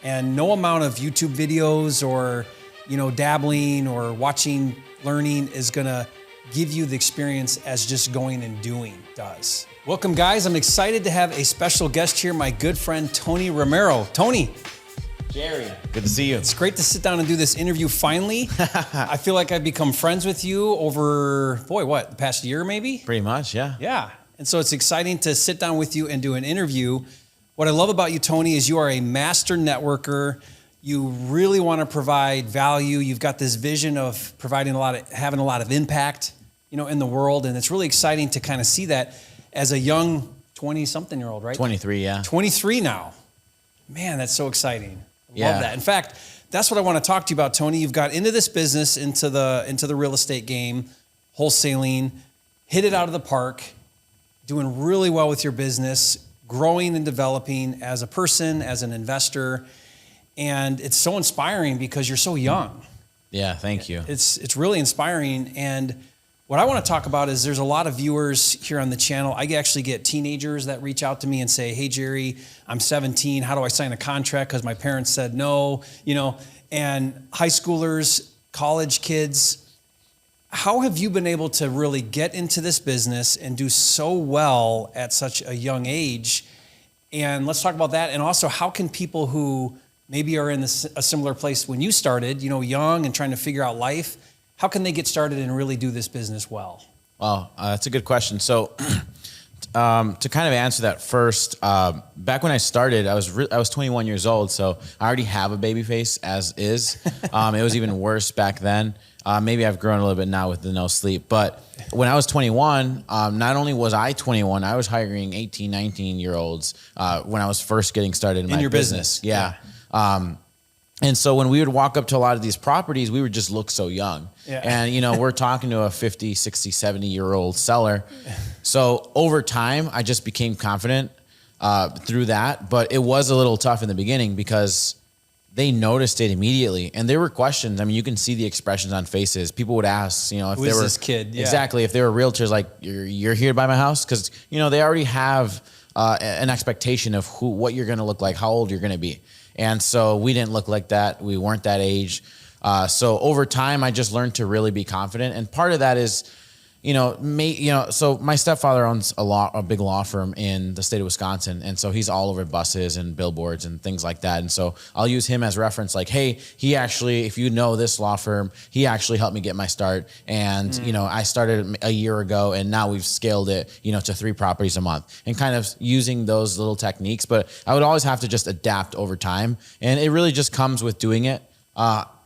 And no amount of YouTube videos or, dabbling or watching, learning is gonna give you the experience as just going and doing does. Welcome, guys. I'm excited to have a special guest here, my good friend, Tony Romero. Tony. Jerry. Good to see you. It's great to sit down and do this interview finally. I feel like I've become friends with you over, the past year maybe? Pretty much, yeah. Yeah. And so it's exciting to sit down with you and do an interview. What I love about you, Tony, is you are a master networker. You really want to provide value. You've got this vision of having a lot of impact, in the world. And it's really exciting to kind of see that as a young 20-something-year-old, right? 23, yeah. 23 now. Man, that's so exciting. Love that. In fact, that's what I want to talk to you about, Tony. You've got into this business, into the real estate game, wholesaling, hit it out of the park, doing really well with your business, growing and developing as a person, as an investor. And it's so inspiring because you're so young. Yeah, thank you. It's really inspiring. And what I want to talk about is there's a lot of viewers here on the channel. I actually get teenagers that reach out to me and say, hey, Jerry, I'm 17. How do I sign a contract? Because my parents said no, and high schoolers, college kids. How have you been able to really get into this business and do so well at such a young age? And let's talk about that. And also, how can people who maybe are in a similar place when you started, young and trying to figure out life, how can they get started and really do this business well? Well, that's a good question. So to kind of answer that first, back when I started, I was 21 years old, so I already have a baby face as is. It was even worse back then. Maybe I've grown a little bit now with the no sleep. But when I was 21, not only was I 21, I was hiring 18, 19-year-olds when I was first getting started in my business. Yeah. And so when we would walk up to a lot of these properties, we would just look so young. Yeah. And, we're talking to a 50, 60, 70-year-old seller. So over time, I just became confident through that. But it was a little tough in the beginning because they noticed it immediately. And there were questions. I mean, you can see the expressions on faces. People would ask, if Who they is were this kid? Yeah. Exactly. If they were realtors, like, you're here to buy my house? Because, they already have an expectation of what you're going to look like, how old you're going to be. And so we didn't look like that. We weren't that age. So over time, I just learned to really be confident. And part of that is, so my stepfather owns a big law firm in the state of Wisconsin. And so he's all over buses and billboards and things like that. And so I'll use him as reference, like, hey, he actually, if you know this law firm, he actually helped me get my start. And, I started a year ago and now we've scaled it, to 3 properties a month and kind of using those little techniques. But I would always have to just adapt over time. And it really just comes with doing it.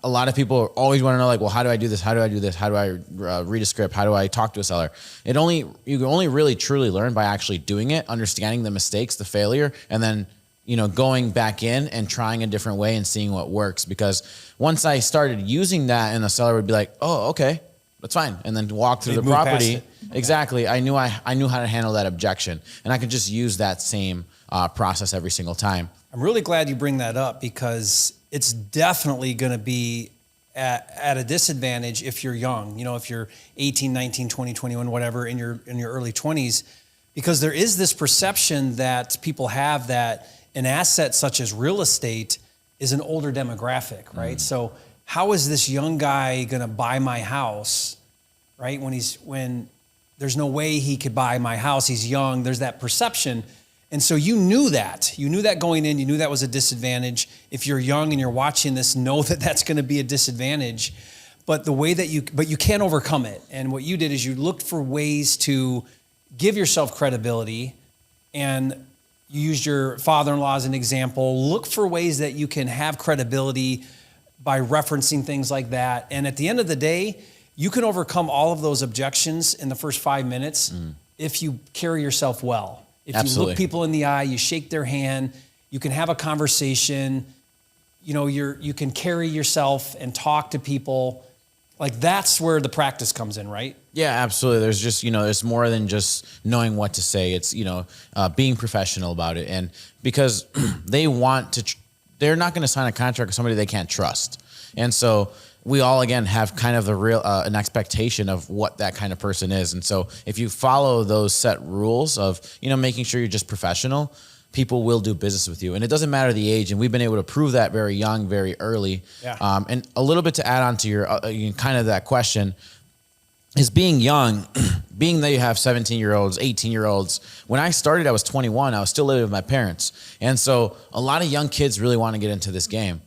A lot of people always want to know, like, well, how do I do this? How do I do this? How do I read a script? How do I talk to a seller? You can only really truly learn by actually doing it, understanding the mistakes, the failure, and then, going back in and trying a different way and seeing what works. Because once I started using that, and the seller would be like, oh, okay, that's fine. And then walk through the property. Exactly. I knew how to handle that objection, and I could just use that same process every single time. I'm really glad you bring that up because it's definitely going to be at a disadvantage if you're young, if you're 18, 19, 20, 21, whatever, in your early 20s, because there is this perception that people have that an asset such as real estate is an older demographic, right? So how is this young guy going to buy my house, right? When there's no way he could buy my house, he's young, there's that perception. And so you knew that going in, you knew that was a disadvantage. If you're young and you're watching this, know that that's going to be a disadvantage. But you can't overcome it. And what you did is you looked for ways to give yourself credibility, and you used your father-in-law as an example. Look for ways that you can have credibility by referencing things like that. And at the end of the day, you can overcome all of those objections in the first 5 minutes if you carry yourself well. If you look people in the eye, you shake their hand, you can have a conversation, you can carry yourself and talk to people. Like, that's where the practice comes in, right? Yeah, absolutely. There's just, it's more than just knowing what to say. It's, being professional about it. And because they're not going to sign a contract with somebody they can't trust. And so we all, again, have kind of an expectation of what that kind of person is. And so if you follow those set rules of, making sure you're just professional, people will do business with you. And it doesn't matter the age. And we've been able to prove that very young, very early. Yeah. And a little bit to add on to your kind of that question is being young, being that you have 17-year-olds, 18-year-olds. When I started, I was 21. I was still living with my parents. And so a lot of young kids really want to get into this game.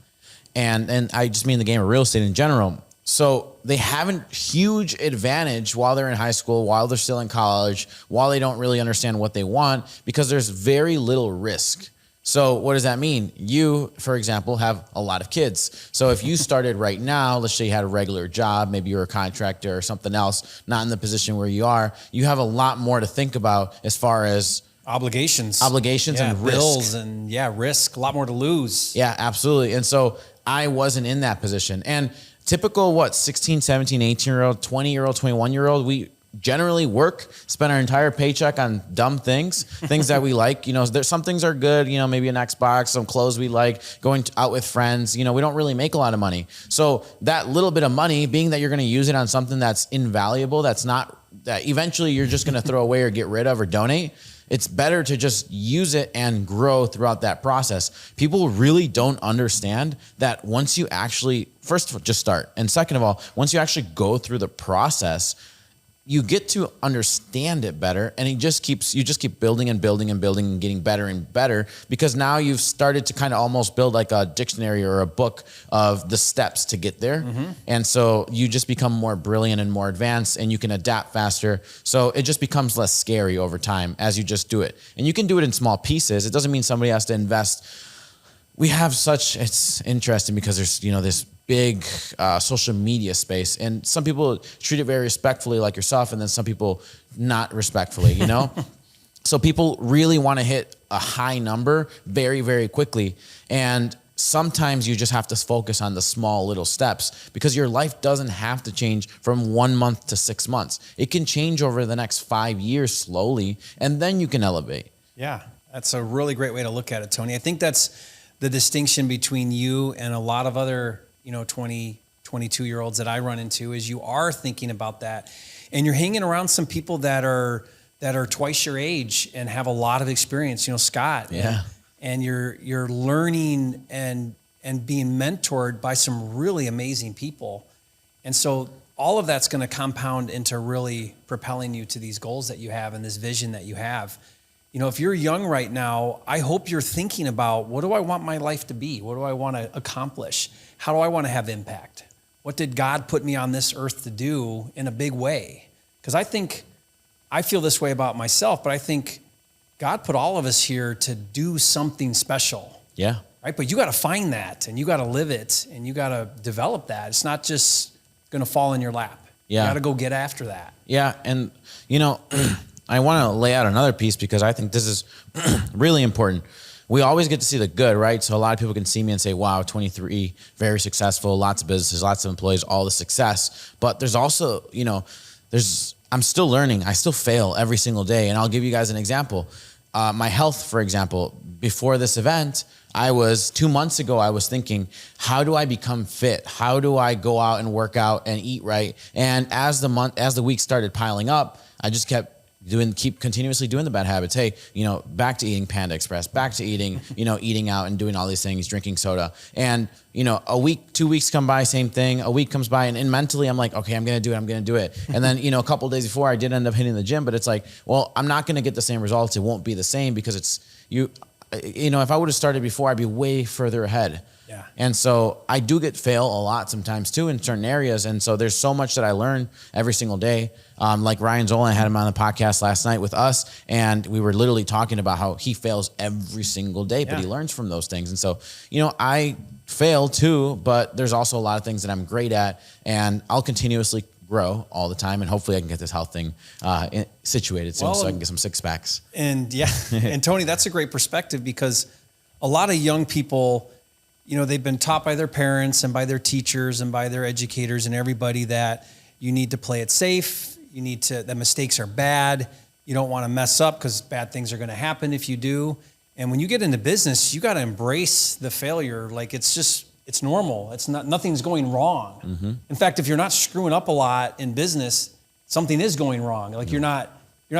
And I just mean the game of real estate in general. So they have a huge advantage while they're in high school, while they're still in college, while they don't really understand what they want, because there's very little risk. So what does that mean? You, for example, have a lot of kids. So if you started right now, let's say you had a regular job, maybe you're a contractor or something else, not in the position where you are, you have a lot more to think about as far as obligations and risk. Bills and risk, a lot more to lose. Yeah, absolutely. And so I wasn't in that position. And typical, 16, 17, 18-year-old, 20-year-old, 21-year-old, we generally work, spend our entire paycheck on dumb things that we like. There's some things are good, maybe an Xbox, some clothes we like, going out with friends. We don't really make a lot of money. So that little bit of money, being that you're going to use it on something that's invaluable, that eventually you're just going to throw away or get rid of or donate, it's better to just use it and grow throughout that process. People really don't understand that once you actually, first of all, just start. And second of all, once you actually go through the process, you get to understand it better, and you just keep building and building and building and getting better and better, because now you've started to kind of almost build like a dictionary or a book of the steps to get there. Mm-hmm. And so you just become more brilliant and more advanced, and you can adapt faster. So it just becomes less scary over time as you just do it. And you can do it in small pieces. It doesn't mean somebody has to invest. It's interesting because there's, this big social media space, and some people treat it very respectfully like yourself, and then some people not respectfully, So people really want to hit a high number very, very quickly. And sometimes you just have to focus on the small little steps, because your life doesn't have to change from 1 month to 6 months. It can change over the next 5 years slowly, and then you can elevate. Yeah, that's a really great way to look at it, Tony. I think that's the distinction between you and a lot of other 20, 22-year-olds that I run into, is you are thinking about that, and you're hanging around some people that are twice your age and have a lot of experience. Scott. Yeah. And you're learning and being mentored by some really amazing people, and so all of that's going to compound into really propelling you to these goals that you have and this vision that you have. If you're young right now, I hope you're thinking about, what do I want my life to be? What do I want to accomplish? How do I want to have impact? What did God put me on this earth to do in a big way? Because I feel this way about myself, but I think God put all of us here to do something special. Yeah. Right? But you got to find that, and you got to live it, and you got to develop that. It's not just going to fall in your lap. Yeah. You got to go get after that. Yeah. And, I want to lay out another piece, because I think this is really important. We always get to see the good, right? So a lot of people can see me and say, wow, 23, very successful, lots of businesses, lots of employees, all the success. But there's also, I'm still learning. I still fail every single day. And I'll give you guys an example. My health, for example, before this event, 2 months ago, I was thinking, how do I become fit? How do I go out and work out and eat right? And as the week started piling up, I just kept continuously doing the bad habits. Hey, back to eating Panda Express, back to eating, eating out and doing all these things, drinking soda. And, a week, 2 weeks come by, same thing. A week comes by, and mentally I'm like, okay, I'm going to do it. And then, a couple of days before, I did end up hitting the gym, but it's like, well, I'm not going to get the same results. It won't be the same, because if I would have started before, I'd be way further ahead. Yeah. And so I do fail a lot sometimes too in certain areas. And so there's so much that I learn every single day. Like Ryan Zola, I had him on the podcast last night with us, and we were literally talking about how he fails every single day, but he learns from those things. And so, I fail too, but there's also a lot of things that I'm great at, and I'll continuously grow all the time. And hopefully I can get this health thing situated soon, so I can get some six packs. And and Tony, that's a great perspective, because a lot of young people, they've been taught by their parents and by their teachers and by their educators and everybody that you need to play it safe. That mistakes are bad. You don't want to mess up, because bad things are going to happen if you do. And when you get into business, you got to embrace the failure. Like it's normal. Nothing's going wrong. Mm-hmm. In fact, if you're not screwing up a lot in business, something is going wrong. Like you're not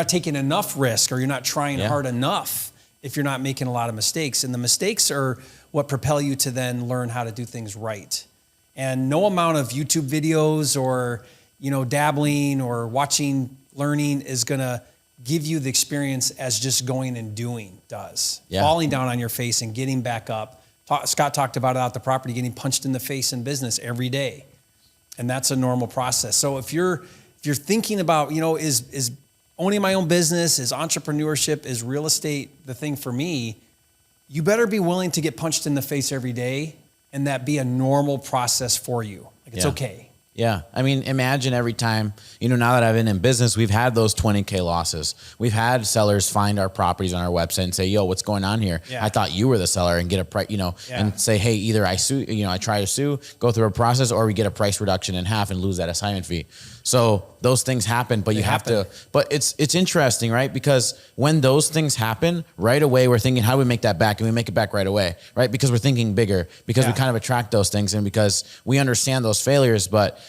taking enough risk, or you're not trying hard enough. if you're not making a lot of mistakes. And the mistakes are what propel you to then learn how to do things right. And no amount of YouTube videos or, dabbling or watching, learning is going to give you the experience as just going and doing does. Yeah. Falling down on your face and getting back up. Scott talked about it out the property, getting punched in the face in business every day. And that's a normal process. So if you're thinking about, is owning my own business, is entrepreneurship, is real estate the thing for me, you better be willing to get punched in the face every day and that be a normal process for you. Like it's okay. Yeah. I mean, imagine every time, now that I've been in business, we've had those 20K losses. We've had sellers find our properties on our website and say, yo, what's going on here? Yeah. I thought you were the seller, and get a price, and say, hey, either I sue, I try to sue, go through a process, or we get a price reduction in half and lose that assignment fee. So those things happen, but but it's interesting, right? Because when those things happen right away, we're thinking, how do we make that back? And we make it back right away, right? Because we're thinking bigger, because we kind of attract those things, and because we understand those failures. But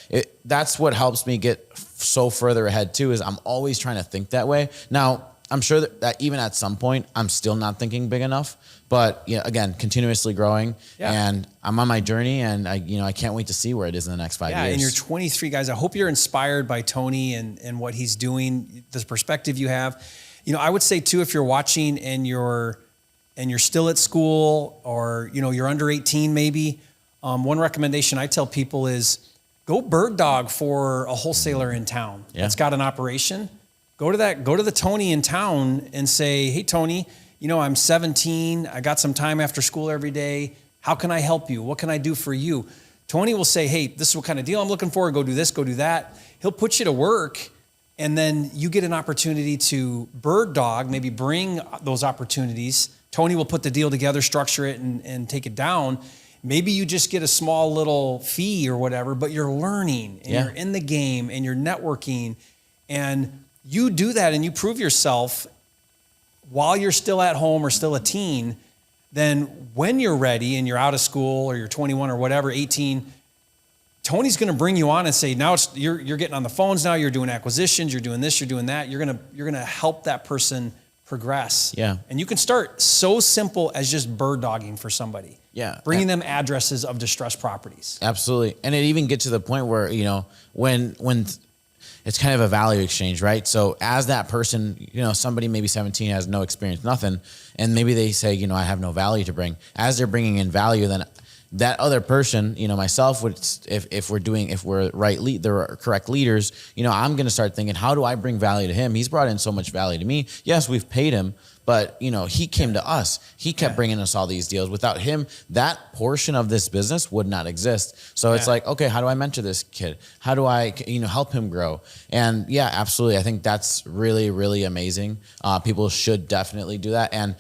that's what helps me get so further ahead too, is I'm always trying to think that way. Now, I'm sure that even at some point, I'm still not thinking big enough, but again, continuously growing, and I'm on my journey, and I can't wait to see where it is in the next 5 years. Yeah, and you're 23, guys. I hope you're inspired by Tony and what he's doing, the perspective you have. I would say too, if you're watching and you're still at school, or you're under 18 maybe, one recommendation I tell people is go bird dog for a wholesaler in town that's got an operation. Go to the Tony in town and say, hey, Tony, I'm 17. I got some time after school every day. How can I help you? What can I do for you? Tony will say, hey, this is what kind of deal I'm looking for. Go do this, go do that. He'll put you to work, and then you get an opportunity to bird dog, maybe bring those opportunities. Tony will put the deal together, structure it, and take it down. Maybe you just get a small little fee or whatever, but you're learning, and you're in the game, and you're networking, and you do that and you prove yourself while you're still at home or still a teen. Then when you're ready and you're out of school, or you're 21 or whatever, 18, Tony's going to bring you on and say, now you're getting on the phones now, you're doing acquisitions, you're doing this, you're doing that. You're going to help that person progress. Yeah. And you can start so simple as just bird dogging for somebody. Yeah. Bringing them addresses of distressed properties. Absolutely. And it even gets to the point where, when it's kind of a value exchange, right? So as that person, somebody maybe 17 has no experience, nothing, and maybe they say, I have no value to bring. As they're bringing in value, then that other person, myself, if we're the correct leaders, I'm going to start thinking, how do I bring value to him? He's brought in so much value to me. Yes, we've paid him, but he came to us. He kept bringing us all these deals. Without him, that portion of this business would not exist. So it's like, okay, how do I mentor this kid? How do I, help him grow? And yeah, absolutely. I think that's really, really amazing. People should definitely do that. And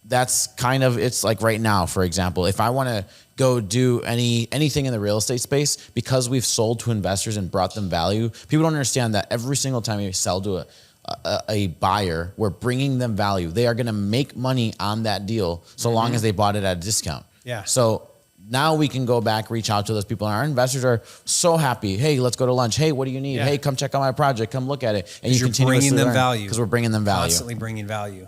that's it's like right now, for example, if I want to go do anything in the real estate space, because we've sold to investors and brought them value, people don't understand that every single time we sell to a buyer, we're bringing them value. They are going to make money on that deal so long as they bought it at a discount. Yeah. So now we can go back, reach out to those people, and our investors are so happy. Hey, let's go to lunch. Hey, what do you need? Hey, come check out my project. Come look at it. And you're bringing them value, because we're bringing them value. Constantly bringing value.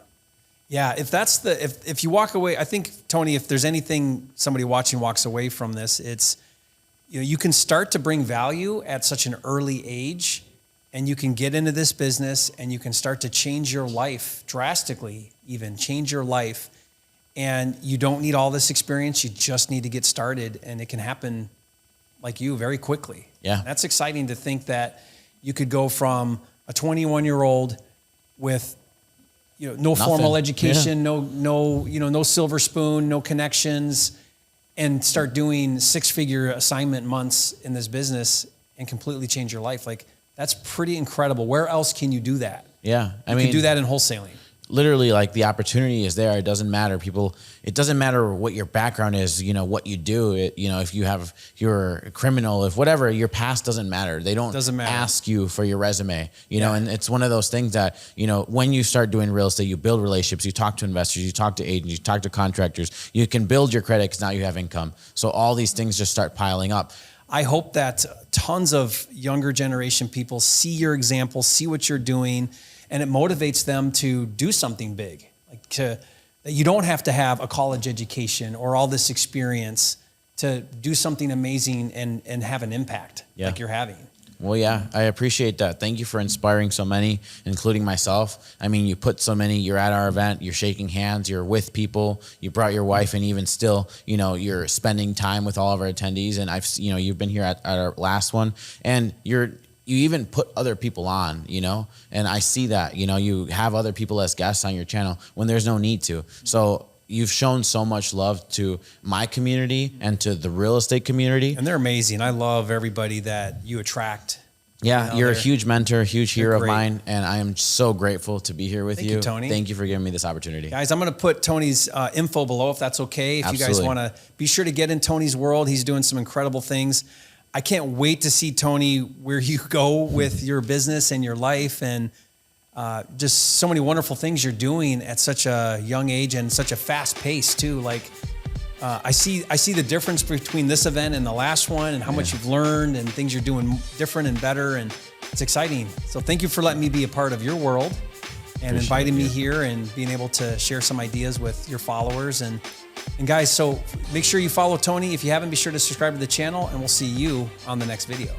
Yeah, if you walk away, I think, Tony, if there's anything somebody watching walks away from this, it's, you can start to bring value at such an early age, and you can get into this business and you can start to change your life drastically, even change your life. And you don't need all this experience. You just need to get started, and it can happen like you very quickly. Yeah. And that's exciting to think that you could go from a 21-year-old with no formal education, no silver spoon, no connections, and start doing 6-figure assignment months in this business and completely change your life. Like, that's pretty incredible. Where else can you do that? Yeah. You can do that in wholesaling. Literally, like, the opportunity is there. It doesn't matter. It doesn't matter what your background is, what you do. If you're a criminal, if whatever, your past doesn't matter. They don't ask you for your resume, and it's one of those things that, when you start doing real estate, you build relationships, you talk to investors, you talk to agents, you talk to contractors, you can build your credit because now you have income. So all these things just start piling up. I hope that tons of younger generation people see your example, see what you're doing, and it motivates them to do something big, like to that you don't have to have a college education or all this experience to do something amazing and have an impact like you're having. Well, yeah, I appreciate that. Thank you for inspiring so many, including myself. I mean, you put so many, you're at our event, you're shaking hands, you're with people, you brought your wife, and even still, you know, you're spending time with all of our attendees. And you've been here at our last one, and you even put other people on, you know, and I see that, you know, you have other people as guests on your channel when there's no need to. So you've shown so much love to my community and to the real estate community. And they're amazing. I love everybody that you attract. Yeah, you know, you're a huge mentor, a huge hero of great. mine, and I am so grateful to be here with Thank you, Tony. Thank you for giving me this opportunity. Guys, I'm going to put Tony's info below if that's okay. If Absolutely. you guys want to be sure to get in Tony's world. He's doing some incredible things. I can't wait to see, Tony, where you go with your business and your life, and just so many wonderful things you're doing at such a young age and such a fast pace too. Like I see the difference between this event and the last one, and how much you've learned and things you're doing different and better, and it's exciting. So thank you for letting me be a part of your world and inviting me here and being able to share some ideas with your followers. And guys, so make sure you follow Tony. If you haven't, be sure to subscribe to the channel, and we'll see you on the next video.